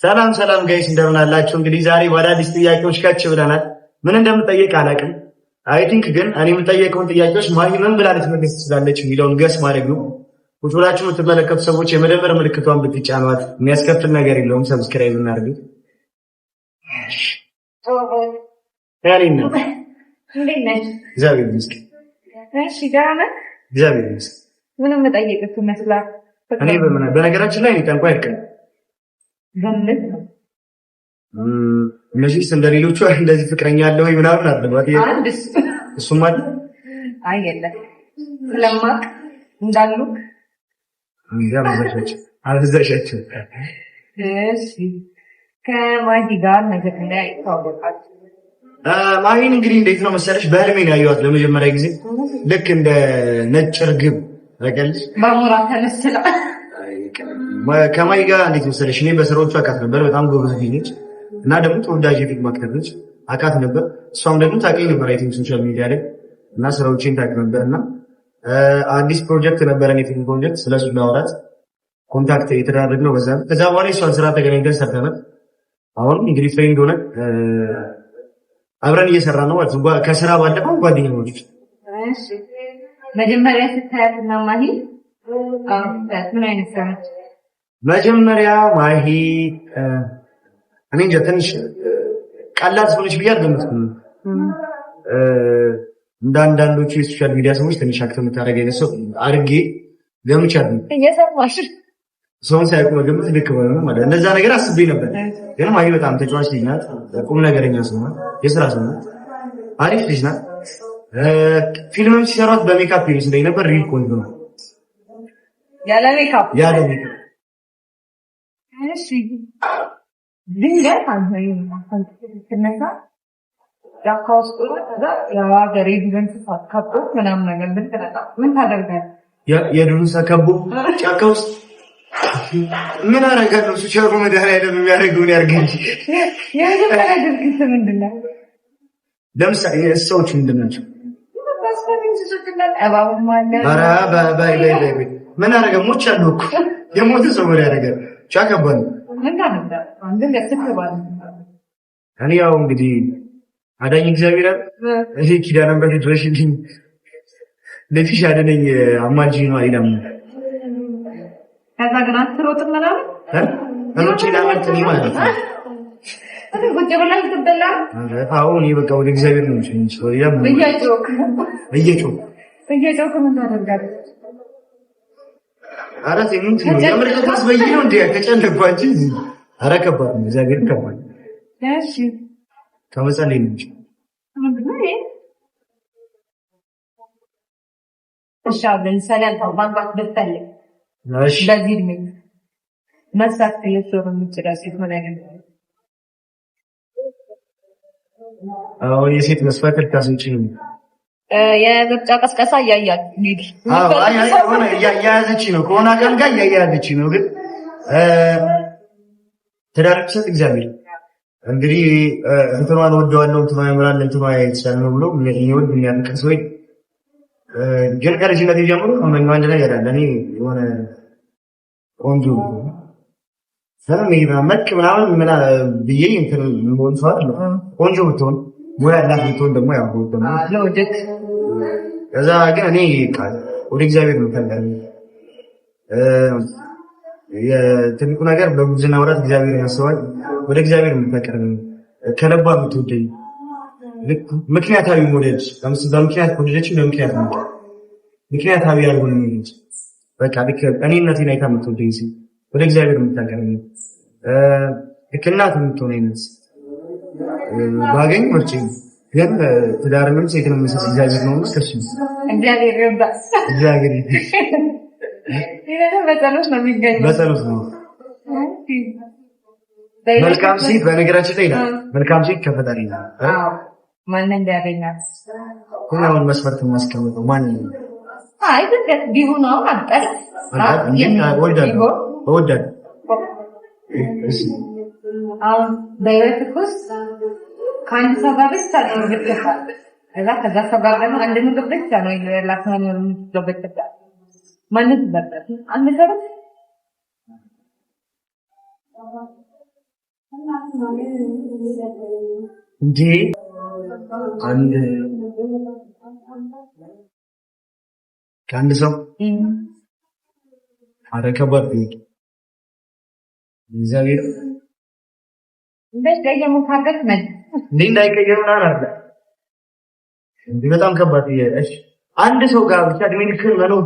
ሰላም ሰላም ጋይስ እንደምን አላችሁ? እንግዲህ ዛሬ በአዳዲስ ጥያቄዎች ካች ብለናል። ምን እንደምጠየቅ አላውቅም። አይ ቲንክ ግን እኔ የምጠየቀውን ጥያቄዎች ማሂ ምን ብላ ልትመልስ ትችላለች የሚለውን ገስ ማድረግ ነው። ቁጭ ብላችሁ የምትመለከቱ ሰዎች የመደመር ምልክቷን ብትጫኗት የሚያስከፍል ነገር የለውም። ሰብስክራይብ እናድርግ። ያሪና እግዚአብሔር ይመስገን። እሺ ጋር እግዚአብሔር ይመስገን። ምንም መጠየቅት ይመስላል። እኔ በነገራችን ላይ ጠንቋይ አይደለም። እነዚህ እንደሌሎቹ እንደዚህ ፍቅረኛ አለ ወይ ምናምን አለባት። እሱም አለ አይደለም ለማቅ እንዳሉ አልዛሻቸው። እሺ ከማሂ ጋር ነገር ላይ ይታወቃል። ማሂን እንግዲህ እንዴት ነው መሰለሽ፣ በህልሜ ነው ያየኋት ለመጀመሪያ ጊዜ። ልክ እንደ ነጭ እርግብ ታውቂያለሽ፣ በአሞራ ተመስላ ከማሂ ጋር እንዴት መሰለሽ፣ እኔ በስራዎቿ አውቃት ነበር። በጣም ጎበዝ ነች እና ደግሞ ተወዳጅ የፊልም አክተር ነች። አውቃት ነበር። እሷም ደግሞ ታውቂኝ ነበር አይ ቲንክ ሶሻል ሚዲያ ላይ እና ስራዎችን ታውቅ ነበር እና አዲስ ፕሮጀክት ነበረን የፊልም ፕሮጀክት። ስለሱ ላወራት ኮንታክት የተደራረግነው በዛ ነው። ከዛ በኋላ እሷን ስራ ተገናኝተን ሰርተናል። አሁን እንግዲህ ፍሬንድ ሆነን አብረን እየሰራን ነው። ከስራ ባለፈው ጓደኛሞች። እሺ መጀመሪያ ስታያትና ማሂ ምን አይነት ሰው ነች? መጀመሪያ ማሂ እኔ እንጃ ትንሽ ቀላል ሰው ነች ብዬ አልገምትም። እንደ አንዳንዶቹ የሶሻል ሚዲያ ሰዎች ትንሽ አክት የምታደርግ አይነት ሰው አድርጌ ገምቻለሁ። እየሰማሽ ሰውን ሳያውቁ መገመት ልክ ነው ማለት እንደዛ ነገር አስቤ ነበር። ግን ማሂ በጣም ተጫዋች ልጅ ናት። ቁም ነገረኛ ሰው ናት። የስራ ሰው ናት። አሪፍ ልጅ ናት። ፊልምም ሲሰሯት በሜካፕ ይመስለኝ ነበር። ሪል ቆንጆ ነው ያለ ሜካፕ። እሺ ድንገት ትነሳ ጫካ ውስጥ የሀገር የዱር እንስሳት ከብቶች ምናምን ነገር ብትነሳ ምን ታደርጋለህ? የዱር እንስሳት ከቦ ጫካ ውስጥ ምን አደርጋለሁ? ሱቸሩ መድኃኒዓለም የሚያደርገውን ያድርግ እንጂ። የመጀመሪያ ድርጊት ምንድን ነው? ለምሳሌ እንስሳዎች ምንድን ናቸው? ምን አደረገ? ሞቻለሁ እኮ የሞተ ሰው ምን ያደርጋል? ጫከባል እኔ ያው እንግዲህ አዳኝ እግዚአብሔር እሺ ኪዳነ ምሕረት ድረሽልኝ ለፊሽ አደነኝ አማልጂ ነው አይደለም። ከዛ ግን አትሮጥም ምናምን እሮጪ ላመልጥኝ ማለት ነው። ቁጭ ብለህ ትበላ። አሁን በቃ ወደ እግዚአብሔር ነው እንጂ ወዲያ እየጮክ ምን ታደርጋለህ? አራት የምን የምር ተስበይ ነው እንዴ? ከጨለባችሁ ኧረ ከባድ ነው። እግዚአብሔር ከባድ ነው። እሺ ከመጸለይ ነው እንጂ እሺ አብረን ሰላም ማግባት ብትፈልግ እሺ በዚህ እድሜ መስራት የሰው ምንጭራ ሴት ማለት ነው። አሁን የሴት መስፈርት ታስንጪ ነው። የምርጫ ቀስቀሳ እያያት እንግዲህ እያያዘች ነው። ከሆነ አካል ጋር እያያዘች ነው። ግን ትዳር ሰጥ እግዚአብሔር እንግዲህ እንትኗን ወደዋለሁ እንትኗ ያምራል እንትኗ ያይቻል ነው ብሎ የሚወድ የሚያንቀ ሰው ግን ከልጅነት ጀምሮ አመኛው አንድ ነገር አለ። እኔ የሆነ ቆንጆ ሰላም ይራመቅ ምናምን ምን ብዬ እንትን ምን ሰው አለ ቆንጆ ብትሆን ሙያ ያላት ብትሆን ደግሞ ያው ደግሞ ለወደት ከዛ ግን እኔ ቃል ወደ እግዚአብሔር ነው ተንቀር የትልቁ ነገር በጉዝና ወራት እግዚአብሔር ያስባል። ወደ እግዚአብሔር የምትቀር ከለባ የምትወደኝ ምክንያታዊ ሞዴል ለምሳሌ በምክንያት ወደደች በምክንያት ነው ምክንያታዊ ያልሆነ ሞዴል በቃ ልክ እኔነቴን አይታ የምትወደኝ ሲል ወደ እግዚአብሔር የምትቀር ልክናት የምትሆነኝ ባገኝ ምርጭ ግን ትዳር ምን ሴት ነው የሚሰጥ እግዚአብሔር ነው መስከሽ እግዚአብሔር ይባል እግዚአብሔር በጸሎት ነው የሚገኘው። በጸሎት ነው። መልካም ሴት በነገራችን ላይ መልካም ሴት ከፈጣሪ ነው። አዎ ማን እንዲያገኛት ሁሉም መስፈርት ማስቀመጥ ማን አይ በቃ ቢሆን ነው አጣ ወዳድ አሁን በህይወት ውስጥ ከአንድ ሰው ጋር ብቻ ነው የምትገፋው። ከዛ ሰው ጋር ደግሞ አንድ ምግብ ብቻ ነው ያላት ነው የምትገባው። ማንነት ይበልጣል። አንድ ሰው እንዴ አንድ ከአንድ ሰው አረከባት እግዚአብሔር እንዳይቀየሙ ካገት ነኝ እንዴ እንዳይቀየሙ አላለ እንዴ በጣም ከባድ እሺ አንድ ሰው ጋር ብቻ እድሜ ልክህን መኖር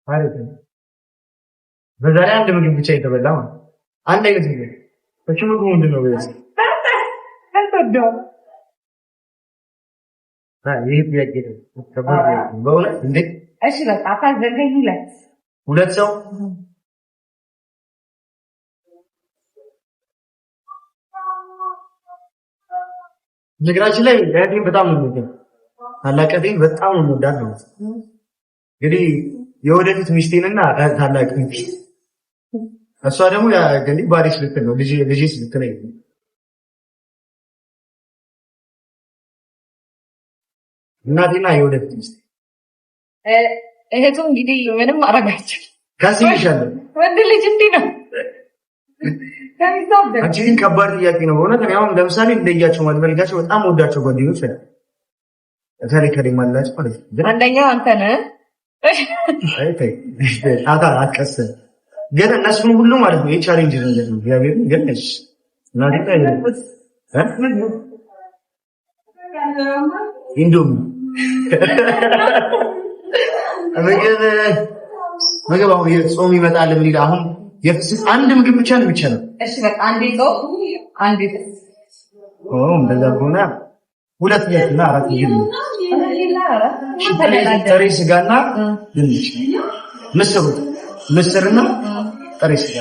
አሪፍ ነው። በዛሬ አንድ ምግብ ብቻ የተበላ ማለት አንድ አይነት ምግብ እሺ ምግቡ ምንድን ነው ወይስ አልተወደው ይሄ ጥያቄ ነው በእውነት እንዴ እሺ በቃ አታዘገኝ ሁለት ሰው ንግራችን ላይ ያዲን በጣም ነው የሚገርም ታላቀቴን በጣም ነው የምወዳት ነው እንግዲህ የወደፊት ሚስቴንና ታላቅ ሚስት እሷ ደግሞ ያ ገኒ ባሪሽ ልትል ነው ልጅ ልትል ነው እናቴና የወደፊት ሚስቴ እህቱ እንግዲህ ምንም አረጋችሁ ካስይሻለሁ ወንድ ልጅ እንዲህ ነው አንቺ ግን ከባድ ጥያቄ ነው በእውነት እኔ አሁን ለምሳሌ እንደያቸው ማልፈልጋቸው በጣም ወዳቸው ጓደኞች አሉ ታሪክ ከደማላችሁ ማለት ነው አንደኛው አንተ ነህ አይ ተይ አትቀስ ግን እነሱን ሁሉ ማለት ነው የቻሌንጅ ነገር ነው እግዚአብሔር ግን እሺ እናቴ ኢንዶሚ ምግብ አሁን የጾም ይመጣል ምን ይላል አሁን የፍስስ አንድ ምግብ ብቻ ነው የሚቻለው እሺ በቃ አንዴ ጾም አንዴ እንደዛ ከሆነ ሁለት እና አራት ምግብ ነው ጥሬ ስጋና ድንች ምስርና ጥሬ ስጋ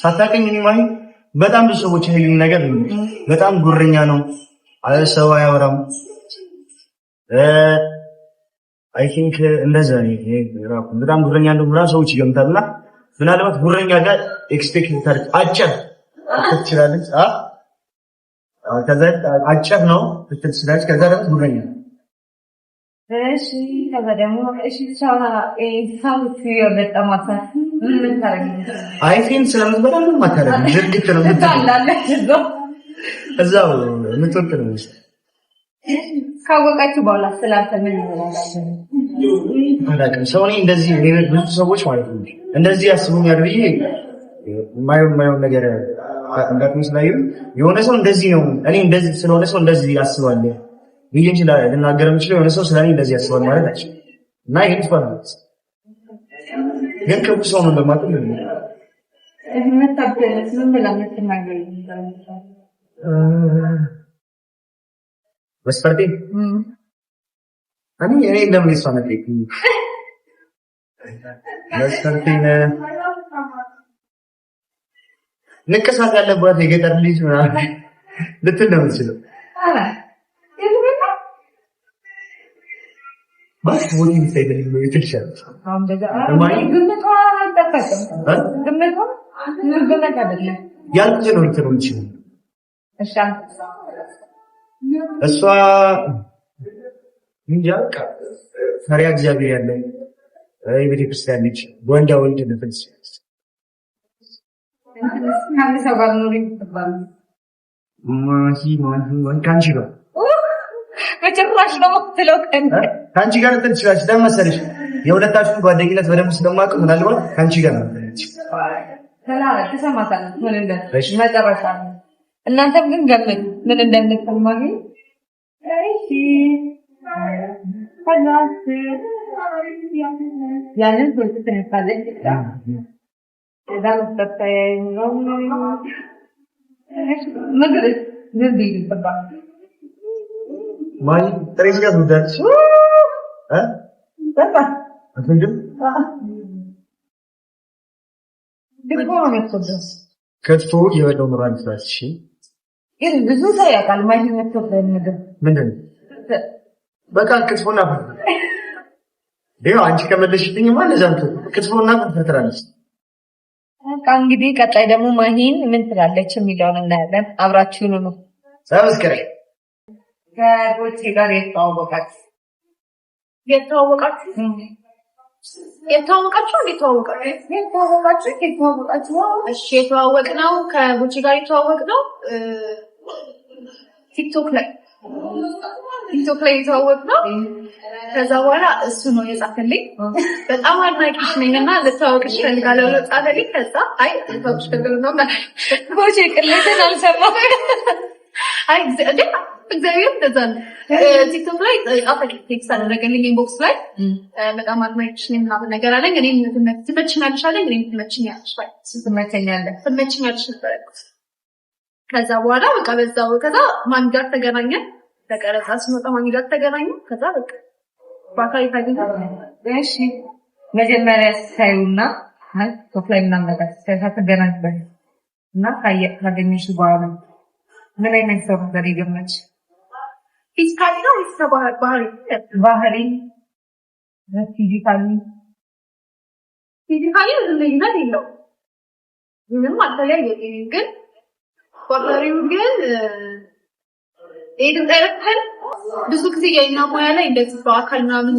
ሳታውቅኝ እኔ ማለት በጣም ብዙ ሰዎች ይሄን ነገር በጣም ጉረኛ ነው ሰው አያወራም አይ ቲንክ እንደዛ ነው በጣም ጉረኛ እንደሆነ ሰዎች ይገምታሉና ምናልባት ጉረኛ ጋር ኤክስፔክት ታርክ አጭር ትችላለች ከዛ አጭር ነው ትችላለች ከዛ ደግሞ ጉረኛ እሺ ከዛ ደግሞ እሺ ሳውት የመጣማታ ምን ታረጋለች አይ ቲንክ ስለምትበላ ነው ማታረግ ዝርግት ነው ምትላለች እዛው ምትወጥ ነው ካወቃችሁ በኋላ ስላንተ ምን ይሆናል አላውቅም ሰው እኔ እንደዚህ ብዙ ሰዎች ማለት ነው እንደዚህ ያስቡኛል ብዬ ማየውን ነገር እንዳትመስላዩ የሆነ ሰው እንደዚህ ነው እኔ እንደዚህ ስለሆነ ሰው እንደዚህ ያስባል ብዬ እንችላል ልናገር የምችለው የሆነ ሰው ስለኔ እንደዚህ ያስባል ማለት አይደል እና ይሄን ትፈልጉት ግን ክፉ ሰው ነው እንደማጥል ነው መታበለስ ምን ለምን ትናገር መስፈርቴ እኔ እንደምን ይሳነቅ መስፈርቴ ንቅሳት ያለባት የገጠር ልጅ ምናምን ልትል ነው የምትችለው ባስ ወዲ ይሰይደኝ ነው ይትልሻል ያልኩት ነው ልትለው ይችላል እሷ እንጃ ፈሪሃ እግዚአብሔር ያለው የቤተክርስቲያን ልጅ ወንዳ ወልድ ነፍስ ከአንቺ ጋር በጭራሽ ነው የምትለው ከአንቺ ጋር ልትል ትችላለች ለምን መሰለሽ የሁለታችሁን ጓደኝነት በደንብ ስለማውቅ ምናልባት ከአንቺ ጋር ነው መጨረሻ እናንተም ግን ገምቱ ምን እንደምትሰማኝ እሺ ፈላስ ያንን ተነሳለች እዛ ነው ምግብ ዝም ይባላል ማይ ጥሬ ስጋ ትወዳለች በጣም አትወድም ድንቆ ከትፎ የበለው ምራን ፍራሽ እሺ ግን ብዙ ሰው ያውቃል ማይነት ምግብ ምንድን በቃ ክትፎና አንቺ ከመለሽልኝ ማለት ነው ክትፎና ፍርፍር በቃ እንግዲህ ቀጣይ ደግሞ ማሂን ምን ትላለች የሚለውን እናያለን አብራችሁን ነው ሰብስክራይብ ከጎቼ ጋር የተዋወቃችሁ የተዋወቅነው ከጉቺ ጋር የተዋወቅነው ቲክቶክ ላይ የተዋወቅነው። ከዛ በኋላ እሱ ነው የጻፈልኝ። በጣም አድናቂሽ ነኝ እና ልተዋወቅሽ እፈልጋለሁ ብሎ ጻፈልኝ። ከዛ አይ ልተዋወቅሽ እፈልጋለሁ ነው ጎቼ ቅሌትን አልሰማም። አይ እግዚአብሔር እንደዛ ነው። ቲክቶክ ላይ ጻፈልኝ፣ ቴክስት አደረገልኝ ኢንቦክስ ላይ በጣም አድናቂሽ ነኝ ምናምን ነገር አለኝ። እኔም ትመችኛለሽ አለኝ። እኔም ትመችኛለሽ ነበር ያልኩት። ከዛ በኋላ በቃ በዛው ከዛ ማን ጋር ተገናኘን፣ ለቀረጻ ስንወጣ ማን ጋር ተገናኘን። ከዛ በቃ ባካይ ታገኝ። እሺ መጀመሪያ ሳይውና ቲክቶክ ላይ ምናምን ነገር ተገናኝበት እና ካገኘሽ በኋላ ምን አይነት ሰው ነበር የገመች? ፊዚካሊ ነው ወይስ ባህሪ? ፊዚካሊ ልዩነት የለው፣ ምንም አልተለያየም። ግን ባህሪው ግን ይሄን ጠረፈን ብዙ ጊዜ የኛ ሙያ ላይ እንደዚህ በአካል ምናምን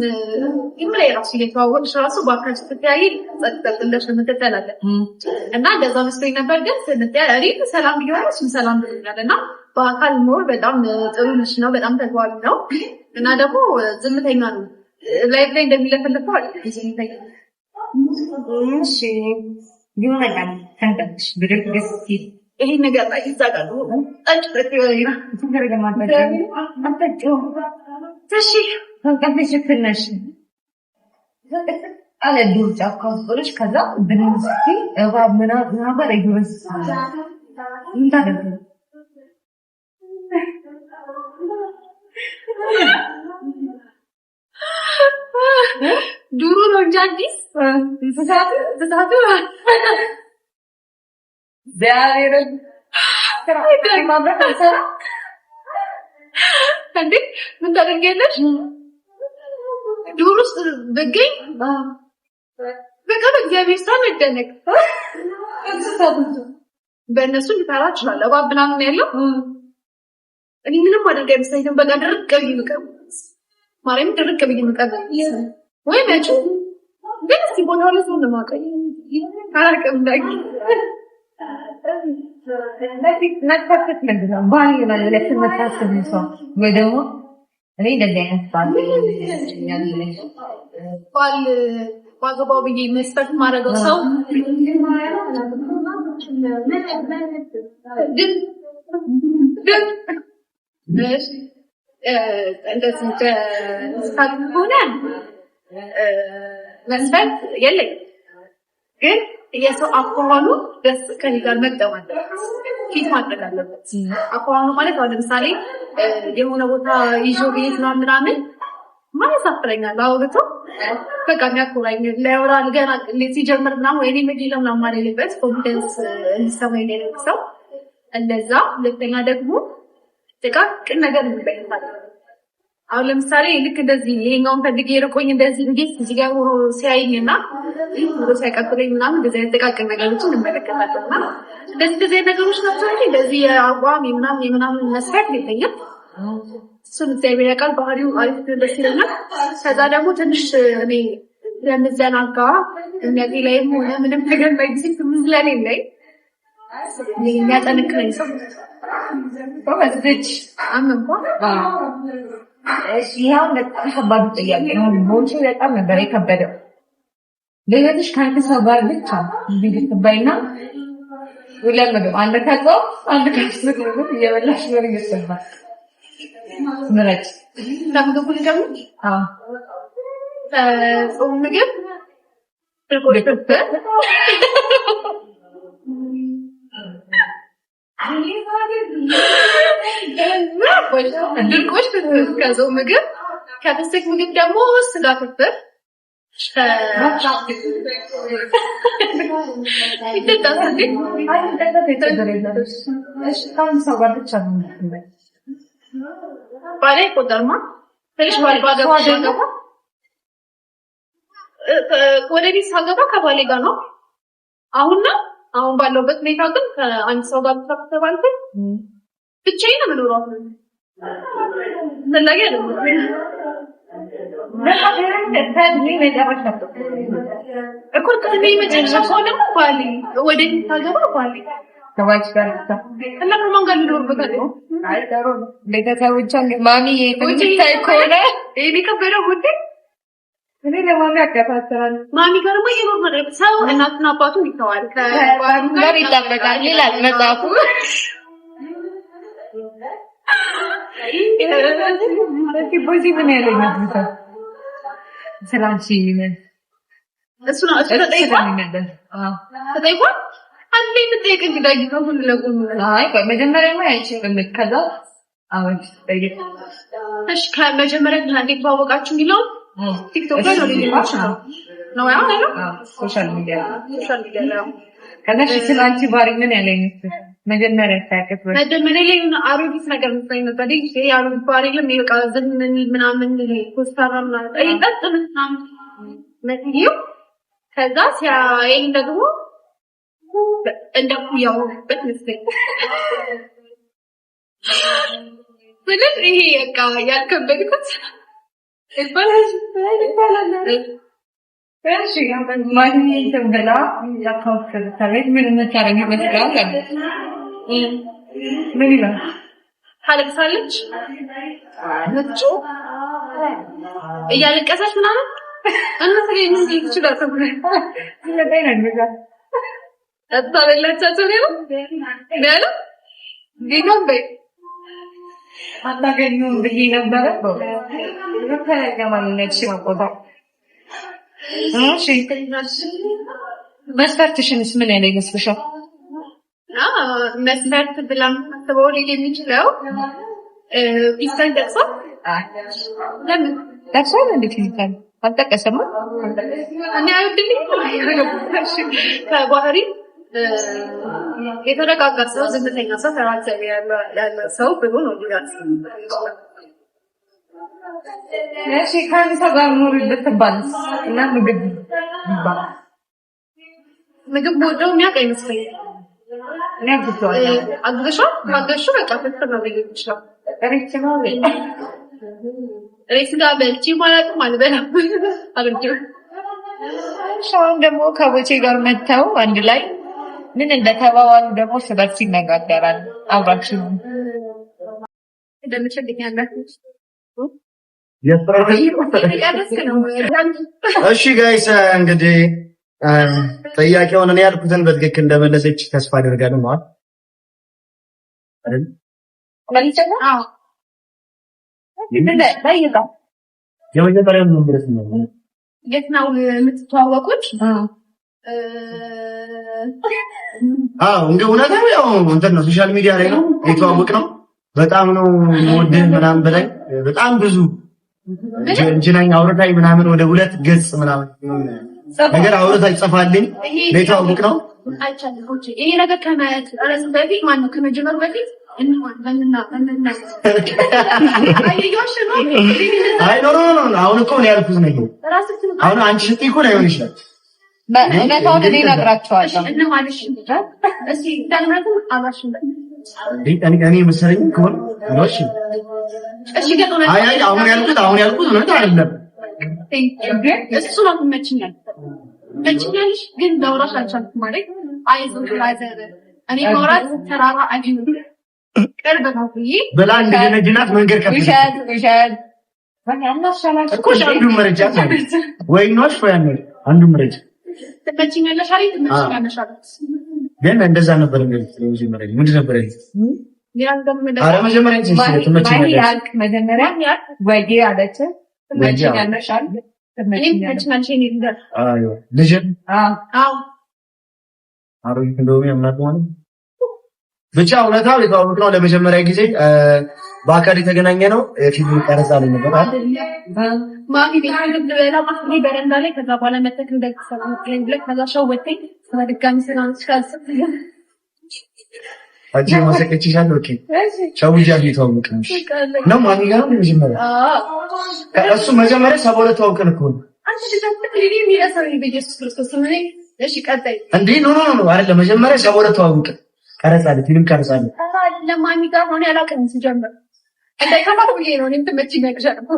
ይምላይ ራሱ እየተዋወቅሽ ራሱ በአካል ስትተያይ ጸጥታ እንደምትተላለ እና እንደዛ መስሎኝ ነበር። ግን ስንተያይ ሰላም ቢሆንስ ሰላም ብሎኛል እና በአካል ሞር በጣም ጥሩ ልጅ ነው፣ በጣም ተግባቢ ነው እና ደግሞ ዝምተኛ ነው። ላይፍ ላይ እንደሚለፈልፈው አይደል ዝምተኛ። እሺ ይሆናል ታንተሽ ብድርግስ ይሄ ነገር ላይ ይዛጋሉ አንቺ ተጥሪውና ትንገር ለማድረግ አንተው ተሺ ከዚህ ፍነሽ አለ ዱር ጫካ ወጥቶልሽ ከዛ ብንስቲ እባብ ምናምን ነበር ይወስ እንታደርግ ዱሩ ነው እንጂ አዲስ እንስሳት ዛሬረን እንዴ ምን ታደርጊያለሽ? ዱር ውስጥ ብገኝ በቃ በእግዚአብሔር ስራ መደነቅ በእነሱ ሊፈራ እችላለሁ። እባብ ምናምን ያለው እኔ ምንም አደርግ አይመስለኝም። በቃ ድርቅ ብዬ ምቀር ማርያም ድርቅ ብዬ ምቀር ወይ መጪ ግን እስቲ ቦታው ላይ ምን ማቀኝ አላውቅም እንዳይ ነጥፋት ምንድን ነው ባል ይላል ለተመታሰብ ሰው ወይ ደግሞ እኔ እንደዚህ አይነት ባል ዋጋው ብዬ መስፈርት ማድረገው ሰው ግን እንደዚህ ስታክ ሆነ መስፈርት የለኝም። ግን የሰው አኳኋኑ ደስ ከኔ ጋር መግጠም አለበት፣ ፊት ማድረግ አለበት። አኳኋኑ ማለት አሁን ለምሳሌ የሆነ ቦታ ይዞ ቤት ምናምን ማለት አፍረኛል አውርቶ በቃ የሚያኮራኝ ለወራል ገና ሲጀምር ምናምን ወይኔ ምንድን ነው ምናምን ማለበት ኮንፊደንስ እንዲሰማኝ ነው ሰው እንደዛ። ሁለተኛ ደግሞ ጥቃቅን ነገር እንበይታል። አሁን ለምሳሌ ልክ እንደዚህ ይሄኛውን ፈልጌ የርቆኝ እንደዚህ እንዴት እዚህ ጋር ሆኖ ሲያይኝና ሆኖ ሲያቀብለኝ ምናምን እንደዚህ አይነት ጥቃቅን ነገሮችን እንመለከታለን እና እንደዚህ ነገሮች ናቸው እንጂ እንደዚህ የአቋም የምናምን መስፈርት የለኝም። እሱን እግዚአብሔር ያውቃል። ባህሪው አሪፍ ደስ ይለኛል። ከዛ ደግሞ ትንሽ እኔ ለምዘናጋ እነቴ ላይም ሆነ ምንም ነገር ላይ ጊዜ ስለሌለኝ የሚያጠነክረኝ ሰው በመዝች አምንኳ ይኸው በጣም ከባድ ጥያቄ ነው። ቦንቺ በጣም ነበር የከበደው። ለህይወትሽ ከአንድ ሰው ጋር ብቻ እንድትባይና ሁለት ምግብ አንድ ከጾም አንድ ከስግብ እየበላሽ ነው ይመስላል። ምረጭ ለምግቡ ደግሞ ጾም ምግብ ድርቆሽ ከጾም ምግብ ከፍስክ ምግብ ደግሞ ስጋ ፍርፍር ባሌ ቆጠርማ ትንሽ ባገባ ወደ ቤት ሳገባ ከባሌ ጋር ነው አሁን ባለውበት ሁኔታ ግን ከአንድ ሰው ጋር ተባልኩ ብቻዬን ነው የምኖረው። ፈላጊ አይደለም እኮ ከእኔ መጨረሻ ከሆነ ባሌ ወደ ታገባ ባሌ ከማች ጋር እና ከማን ጋር ልኖርበት ነው? አይ ጥሩ ነው። ቤተሰቦቿ ማሚ የምታይ ከሆነ ይሄ ከበደው ጉዳይ እኔ ለማሚ አከታተላል። ማሚ ጋር ደግሞ የኖር ነው ሰው እናትና አባቱን ይተዋል ከባሉ ጋር ይጣበቃል ይላል መጽሐፉ። በዚህ ምን ያለኝ ነው ሰላምሲ ምን እሱ ነው ተጠይቋል። አንዴ የምጠይቅ እንግዳይ ነው ሁሉ ለቁም አይ መጀመሪያ ነው አይችልም ከዛ አሁን ጠይቅ እሺ ከመጀመሪያ እንዴት ተዋወቃችሁ የሚለው ቲክቶክ ላይ ነው ሶሻል ሚዲያ ነው ከዛ ስለአንቺ ባሪ ምን ያለኝ መጀመሪያ ታከት መጀመሪያ ላይ አሮጊት ነገር መስሎኝ ነበር። ይሄ አሮጊት ባሪ ለምን ይበቃ ዘመን ምናምን ኮስታራ ምናምን ጠይቀጥ ምናምን መጥይው ከዛ ሲያየኝ ደግሞ እንደኩያው በትንስት ስለዚህ ይሄ ያቃ ያልከበድኩት ይባላል እሺ ማንኛውም ተበላ ያካውከለ ታሪክ ምን እንታረግ ይመስላል ምን ይላል ታለቅሳለች ነጭ እያለቀሰች ምናምን እነሱ ምን ይችላል ተብሎ ስለዚህ ነው አጣለላቻቸው ነው ያለው ዲኖም በይ አታገኙም ብዬ ነበረ ከማንነት ሲወጣ እሺ መስፈርትሽንስ ምን ያለ ይመስልሻል? መስፈርት ብላ የምታስበው ሊል የሚችለው ፊዚካል ደርሶ ለምን ደርሶ እንዴት ፊዚካል አልጠቀሰም? እኔ አይወድልኝ ከባህሪ የተረጋጋ ሰው፣ ዝምተኛ ሰው፣ ተራቸ ያለ ሰው ብሆን ነው ይላል። እሺ ከአንተ ጋር ኖር ብትባል እና ምግብ ወደው የሚያውቅ አይመስለኝም። አግብተሽው በቃ ፍቅር ነው ሊሆን ይችላል። ሬስ ጋር በልቼ ማለትም አልበላም አልወድም። አሁን ደግሞ ከቦቼ ጋር መተው አንድ ላይ ምን እንደተባባሉ ደግሞ ስበት ይነጋገራል። አብራችሁ እሺ ጋይስ እንግዲህ ጥያቄውን እኔ ያልኩትን በትክክል እንደመለሰች ተስፋ አደርጋለሁ ማለት አይደል? የመጀመሪያው ምን ብለሽ ነው? የት ነው የምትተዋወቁት? እንግዲህ እውነታው ያው እንትን ነው፣ ሶሻል ሚዲያ ላይ ነው የተዋወቅነው። በጣም ነው ወደን ምናምን በላይ በጣም ብዙ እንጅናኛ አውርታኝ ምናምን ወደ 2 ገጽ ምናምን ነገር አውርታኝ ጽፋልኝ የተዋወቅነው። ይሄ ነገር ከማየት አረስ በፊት ማን ነው ከመጀመሩ በፊት አይ ኖ አሁን እኮ ነው ያልኩት ነገር አሁን አንቺ ስትይ እኮ ላይሆን ይችላል። እውነታውን እኔ እነግራቸዋለሁ። እኔ መሰለኝ ከሆነ አሁን ያልኩት እውነት አይደለም። እሱ ነው መችኛል ግን ዳውራሽ አልቻልኩም ማለት አይዞሽ ላዘር እኔ ማውራት ተራራ አጅን ቅርብ ነው ብላ እንደነጅናት መንገድ ውሸት እኮ አንዱ መረጃ ወይ ኖሽ ወይ አንዱ መረጃ ትመችኛለሽ አይደል? ትመችኛለሽ አይደል? ግን እንደዛ ነበር እንግዲህ መረጃ ምንድን ነበር አረ መጀመሪያ ትመችኛለሽ መጀመሪያ ወይ አለች ትመችኛለሽ አይደል? ልጅ አሮጊት እንደሆነ ያምናል ማለት ብቻ እውነታው የተዋወቅነው ለመጀመሪያ ጊዜ በአካል የተገናኘ ነው። ፊልም ቀረጻ ላይ ነበር ማሚ ቤት በላ ማስሊ በረንዳ ላይ ከዛ በኋላ መተክ እንደተሰራ ነው ብለህ ከዛ ሸወተኝ ስለድጋሚ ስራንስ ካልሰጥ አጂ ማሰከችሻል። ኦኬ ቻውጃ የተዋወቅነው ነው ማሚ ጋር መጀመሪያ እሱ መጀመሪያ ሰቦለ ተዋወቅን እኮ አንቺ ደግሞ የሚያሰሪ በኢየሱስ ክርስቶስ ምን እሺ ቀጣይ እንዴ ኖ አይደለም መጀመሪያ ሰቦለ ተዋወቅን ቀረጻ ላይ ፊልም ቀረጻ ላይ ለማሚ ጋር ሆነ ያላቀን ሲጀምር እንዳይከፋት ብዬ ነው እኔም ትመጪኛለሽ አልኩ።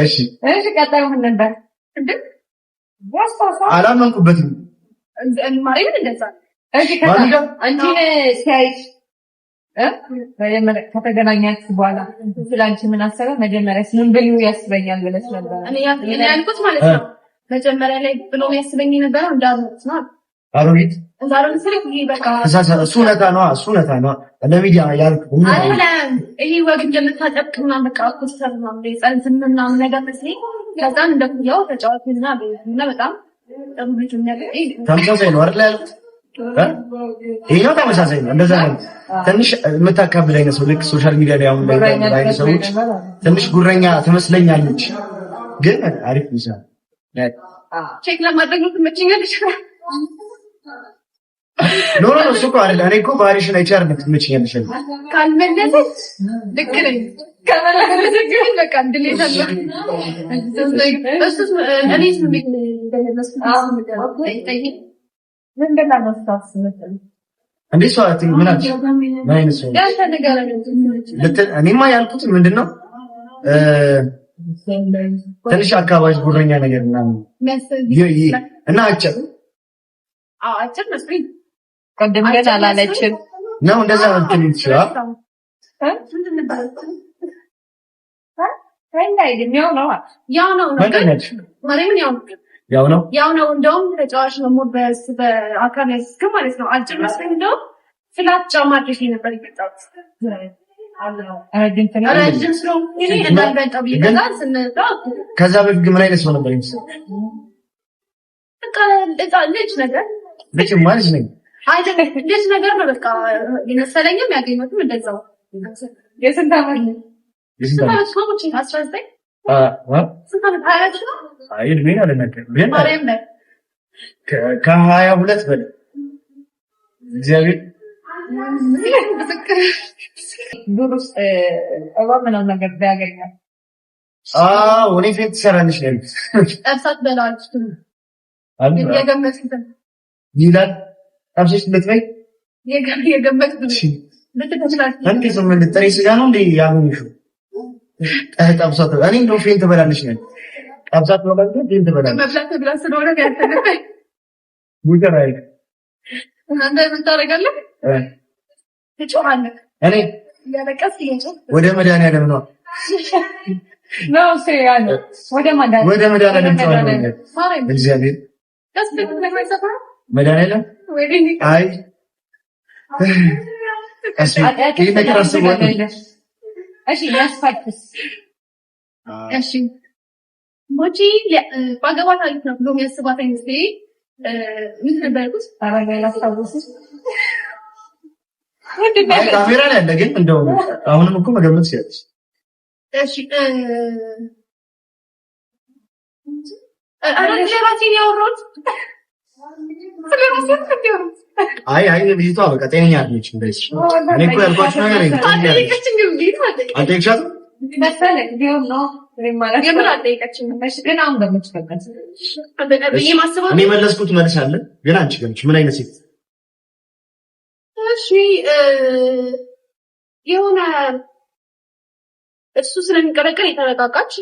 እሺ ቀጣዩ ምን ነበር እንዴ? አላመንኩበትም። ማርያምን እንደዛ እሺ አንቺን ሲያይሽ ከተገናኛችሁ በኋላ ስለአንቺ ምን አሰበ? መጀመሪያ ምን ብሎ ያስበኛል ብለሽ ነበር? እኔ ያልኩት ማለት ነው መጀመሪያ ላይ ብሎ ያስበኝ የነበረው እንዳሉት ነው። አሮጊት ዛሬ ስለክ በቃ እሱ ነታ ነው ለሚዲያ ያልኩ አይደለም። ይሄ ወግ እንደምታጠብቅ ምናምን በቃ ኮስተር ምናምን ጸንትን ምናምን ነገር መስለኝ ከዛን እንደው ተጫዋችና በጣም ጥሩ ልጅ ነው። ተመሳሳይ ነው አይደል ያሉት? ይሄው ተመሳሳይ ነው። እንደዛ ነው። ትንሽ የምታካብድ አይነት ሰው ልክ ሶሻል ሚዲያ ላይ አሁን ላይ ሰዎች ትንሽ ጉረኛ ትመስለኛለች፣ ግን አሪፍ ይችላል። ቼክ ለማድረግ ነው ትመጪኛለሽ። ኖ እሱ እኮ አይደለ። እኔ እኮ ባህሪሽን አይቻር ትመጪኛለሽ ካልመለሰች ልክ ነኝ። ከመለሰች ግን በቃ እንድሌት አለ እሱ እኔ ስምኝ እንደነሱ እኔማ ያልኩት ምንድን ነው ትንሽ አካባቢ ጉረኛ ነገር እና አጭር መስሎኝ ቅድም ግን አላለችም ነው እንደዛ እንትን ይችላል። ያው ነው እንደውም ተጫዋች ነው ሙሉ በአካል ያስከ ማለት ነው። አጭር መስሎኝ እንደውም ፍላት ጫማ አድርጌ ነበር የመጣሁት። ረጅም ስለሆንኩ እኔ እንዳልበልጠው ይገዛል ስንጣ። ከዛ በፊት ግን ምን አይነት ሰው ነበር ይመስል? በቃ ልጅ ነገር ልጅ ማለት ነኝ አይደለም ልጅ ነገር ነው በቃ የመሰለኝም ያገኘሁትም እንደዛው። የስንት ዓመት ነው? የስንት ዓመት ነው? 19 ስንት ዓመት አያችሁ ነው? አይ እድሜ አለነገር ግን ከ22 በላይ እግዚአብሔር ዱር ውስጥ ምናምን ነገር ቢያገኛል እኔ ፊት ትሰራለች ነው ጠብሳት በላች የገመትኩትን ይላል ጠብሰሽ ልትበይ የገመትኩትን አንተ ምን ጥሬ ስጋ ነው እንዴ ያገኘሽው? ጠብሳት እኔ እንደው ፊት ትበላለች ነው ጠብሳት ነው ማለት ፊት ትበላለች መብላት ብላ ስለሆነ ያንተነፈይ ሙተራይ አንተ ምን ታደርጋለህ? ትጮሃለህ እኔ ያለቀስ ይሄን ወደ መድኃኒዓለም ነው ነው ሲያለ ወደ መድኃኒዓለም ነው እግዚአብሔር ከስ በመሰፋ መድኃኒዓለም አይ ይሄ ነገር አስበው እሺ ያስፋክስ እሺ ሞጂ ባገባት አሪፍ ነው ብሎ የሚያስባት አይነት ምን ነበርኩት አራጋይ አስተውስ ካሜራ ላይ አለ ግን እንደው አሁንም እኮ መገመት ሲያዝ እሺ ለራሴን ያወራሁት አይ ልጅቷ በቃ ጤነኛ ነች። እንደዚህ እኔ እኮ ያልኳችሁ ነገር ነው። አልጠየቅሻትም? እኔ መለስኩት መልስ አለ ግን አንቺ ገምች ምን አይነት ሴት? እሺ የሆነ እሱ ስለሚቀረቀር የተረጋጋች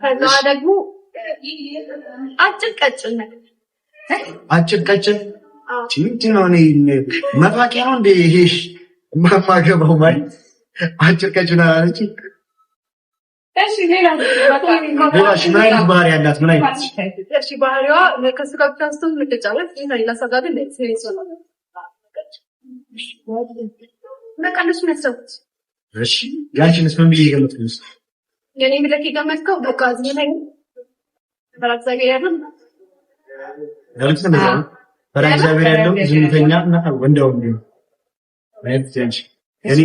ከዛ ደግሞ አጭር ቀጭን ነገር አጭር ቀጭን ቲንቲ ነው እኔ መፋቂያ ነው እንደ ይሄ ማማገባው ማለት አጭር ቀጭን አለች። እሺ ሌላ ምን አይነት ባህሪ ያላት? ምን አይነት እሺ ባህሪዋ ከሱ ጋር ታስተው ልትጫወት ሌላ ሰጋድ ለሴሪስ ነው መቀነሱ ያሰቡት። እሺ ያንቺንስ ምን ብዬ ገመትኩኝ? የኔ ምልክ ገመትከው በቃ እዚህ ላይ በራክዛገር ያለው በራክዛገር ያለው ዝምተኛ እና ወንዳው ነው ማለት ያንቺ እኔ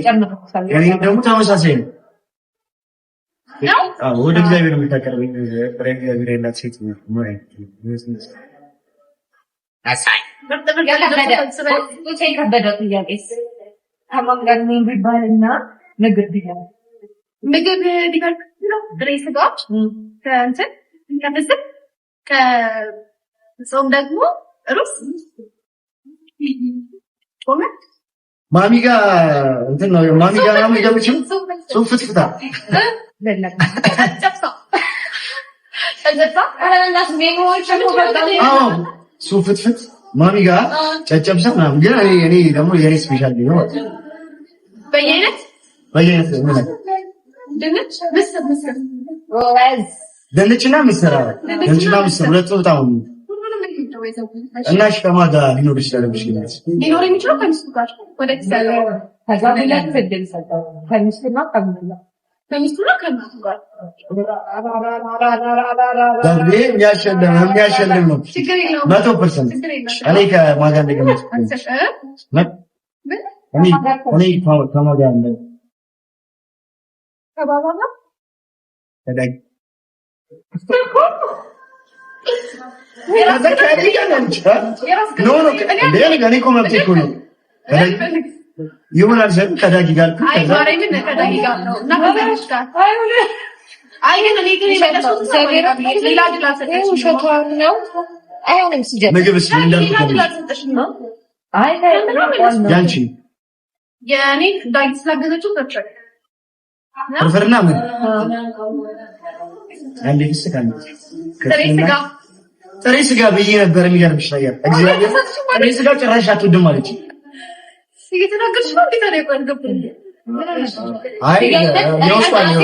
ደግሞ ተመሳሳይ ነው። ወደ እግዚአብሔር የምታቀርበኝ እግዚአብሔር ያላት ሴት ነው ማለት ነው። አሳይ ከበደው ጥያቄስ ከማን ጋር ነው የሚባልና ምግብ ቢሆን ነው ጥሬ ስጋዎች ከእንትን ከምስል ከጾም ደግሞ ሩዝ ማሚ ጋር እንትን ነው ማሚ ጋር ነው የሚገቡችው ሱፍ ፍትፍታ ሱፍ ፍትፍት ማሚ ጋር ጨጨብሳ ምናምን ግን እኔ ደግሞ የኔ ስፔሻል ነው በየአይነት ድንችና ምስር ሁለቱ በጣም እና እሺ ከማን ጋር ሊኖር ይችላል? ሊኖር የሚችለው ከሚስቱ ጋር ወደ ከሚስቱና ከእናቱ ጋር የሚያሸልም ነው 100%። እኔ ከማን ጋር እንደገመጥኩ እኔ ከማን ጋር እንደ ከባባ ጋር ተዳግ ይሆናል ዘንድ ከዳጊ ጋር ምግብስ ያንቺ የእኔ ዳጊ ስላገዘችው ፍርፍርና ምን አንዴ ጥሬ ስጋ ብዬ ነበር። የሚገርምሽ ነገር እግዚአብሔር ጥሬ ስጋ ጭራሽ አትወድም አለች። እየተናገርሽ ነው እንዴ? ታዲያ ቆይ አልገባኝም። አይ የውስጧን ነው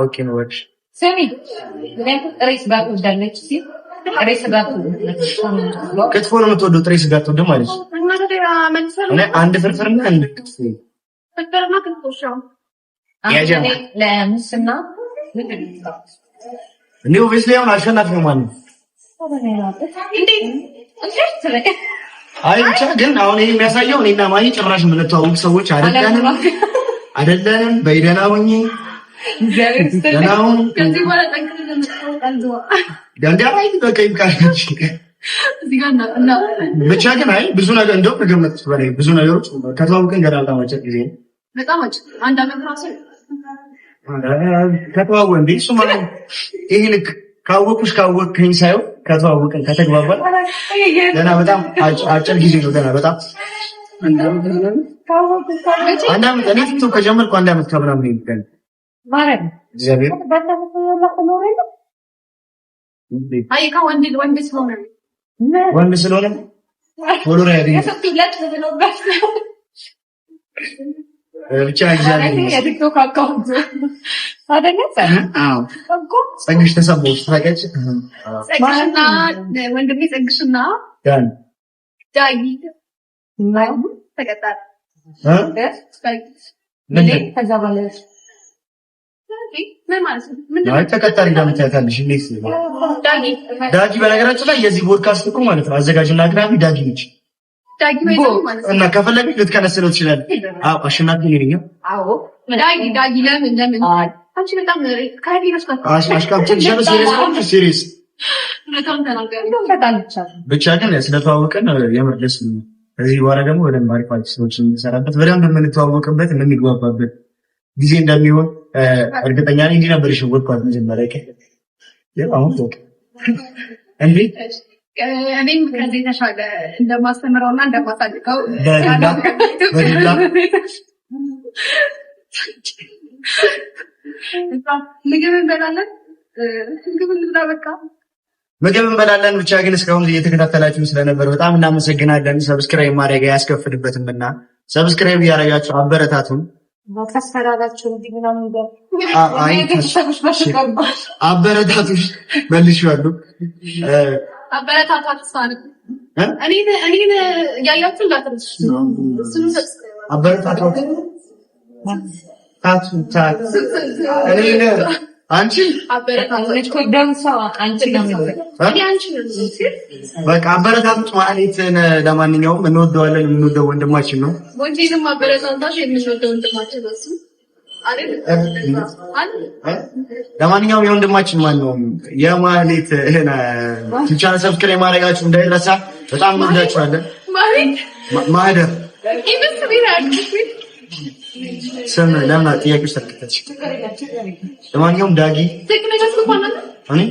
ኦኬ ነው ወጭ ስሚ ጥሬ ስጋ ትወዳለች ሲል ጥሬ ስጋ ክትፎ ነው የምትወደው፣ ጥሬ ስጋ አትወድም አለች። እኔ አንድ ፍርፍርና አንድ ክትፎ ፍርፍርና ክትፎ ሻው ለሙስና እኔ ኦብቪስሊ አሁን አሸናፊ ነው ማለት ነው። አይ ብቻ ግን አሁን ይሄ የሚያሳየው እኔና ማይ ጭራሽ የምንተዋወቅ ሰዎች አይደለንም። በይደና ሆኜ ብቻ ግን አይ ብዙ ነገር እንደው ከገመት በላይ ብዙ ነገሮች ከተዋወቅን ገና አልታወቀ ጊዜ በጣም አንድ አመት ራሱ ከተዋወቅን እንዴ እሱ ማለት ይሄ ልክ ካወቅከኝ ሳይሆን ከተዋወቅን ከተግባባን ገና በጣም አጭር ጊዜ ነው። ገና በጣም አንድ አመት እኔ ቲክቶክ ከጀመርኩ አንድ አመት ከምናምን ይገኛል ማለት ነው። እግዚአብሔር አይ ወንድ ስለሆነ ፎሎወር ያገኘ ብቻ እግዚአብሔር የቲክቶክ አካውንት አደረገ። አዎ ጸግሽ ተሰቦች ታውቂያለሽ? ጸግሽና ወንድሜ ጸግሽና ዳጊ ነው ተቀጣጣ ከዛ ባለሽ ተቀጣሪ እንደምታያታለሽ እንዴት ዳጊ በነገራችን ላይ የዚህ ፖድካስት እኮ ማለት ነው አዘጋጅና አቅራቢ ዳጊ ነች። እና ከፈለግሽ ልትከነስለው ትችላለህ። አዎ አሸናፊ ነኝ። አዎ ዳጊ ለምን አንቺ በጣም ካይቢሮስ ሲሪየስ ብቻ ግን ስለተዋወቀን የምር ደስ ነው። ከዚህ በኋላ ደግሞ በደንብ አሪፍ ሰዎች እንሰራበት በደንብ የምንተዋወቅበት የምንግባባበት ጊዜ እንደሚሆን እርግጠኛ ነኝ። እንዲህ ነበር የሸወድኳት መጀመሪያ አሁን እንዴ እኔም ከዚህ ተሻለ እንደማስተምረውና እንደማሳድገው ምግብ እንበላለን። ብቻ ግን እስካሁን እየተከታተላችሁ ስለነበር በጣም እናመሰግናለን። ሰብስክራይብ ማድረግ አያስከፍልበትምና ሰብስክራይብ እያደረጋችሁ አበረታቱን። አበረታቱሽ መልሼዋለሁ። እኔን ያያችሁ እንዳትረሱ። አንቺ በቃ አበረታቱት ማለት ለማንኛውም እንወደዋለን። የምንወደው ወንድማችን ነው። ወንጂንም አበረታታሽ የምንወደው ወንድማችን ነው። ለማንኛውም የወንድማችን ማን ነው የማህሌት ቻናል ሰብስክራይብ ማድረጋችሁ እንዳይረሳ። በጣም እንወዳችኋለን። ማህደር ስም ለምን ጥያቄ ሰርክተች። ለማንኛውም ዳጊ እኔ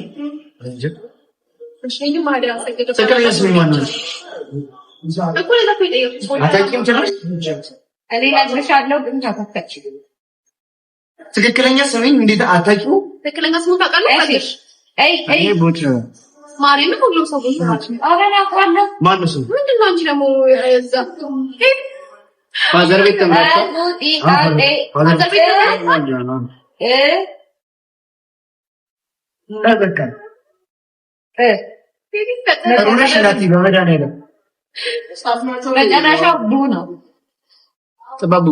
ትክክለኛ ስሜ ማን ነው? አታውቂም ጭራሽ? እኔ እነግርሻለሁ ግን ተከተልሽ። ትክክለኛ ስሜን እንዴት አታውቂው? ትክክለኛ ስሙ ታውቃለሽ? እኔ ቦት ማርያምን ሁሉም ሰው ቦት ናቸው። አረና አውቃለሁ። ማን ነው ስሙ? ምንድን ነው አንቺ ደግሞ እዛ ፋዘር ቤት ተመጣጣ ፋዘር ቤት ተመጣጣ በቃ ሩነሽ ናቲ በመድኃኒዓለም መጨረሻው ቡ ነው። ጥበቡ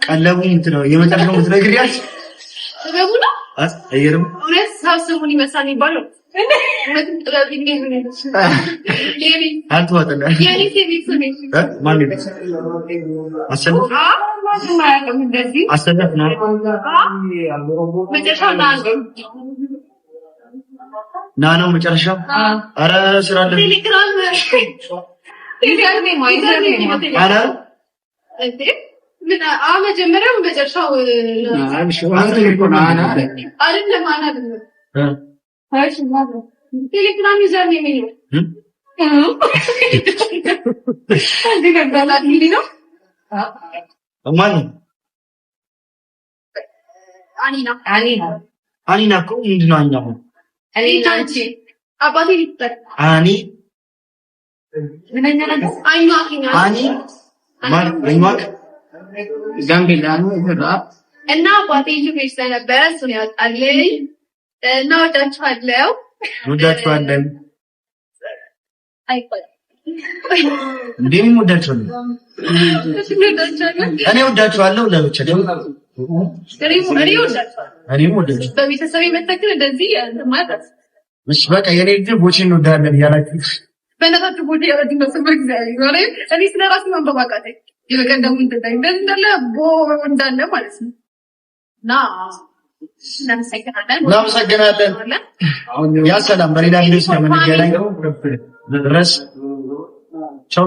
ቀለቡ እንትን ነው የመጨረሻው የምትነግሪያት ጥበቡ ነው። አየርም እውነት ሰው ስሙን ይመስላል የሚባለው እውነትም ጥበብ አሰለፍ ነው ና ነው መጨረሻው። ኧረ ስራ አለ መጀመሪያው መጨረሻው ቴሌግራም ዩዘር ነው የሚለው ማን አኒና እኮ ምንድን ነው አኛው አባቴ ሊጠር አኒ ማን ጋምቤላ እና አባቴ ልጅ ስለነበረ እሱን ያወጣልኝ እና ወዳችኋለሁ። ወዳችኋለን። እንደምን ወዳችኋለሁ? እኔ ወዳችኋለሁ። ለብቻ እኔም ወዳችኋለሁ። በቤተሰብ መተክል እንደዚህ ማለት እሺ፣ በቃ የኔ ልጅ ቦቼን እንወዳለን እያላችሁ በእናታችሁ ቦቼ ያለኝ ነው። እኔ ስለራሴ ማንበብ አቃተኝ። የበቀደሙ እንደዚህ እንዳለ እንዳለ ማለት ነው እና እናመሰግናለን። ያ ሰላም። በሌላ ቪዲዮ እስከምንገናኝ ድረስ ቻው።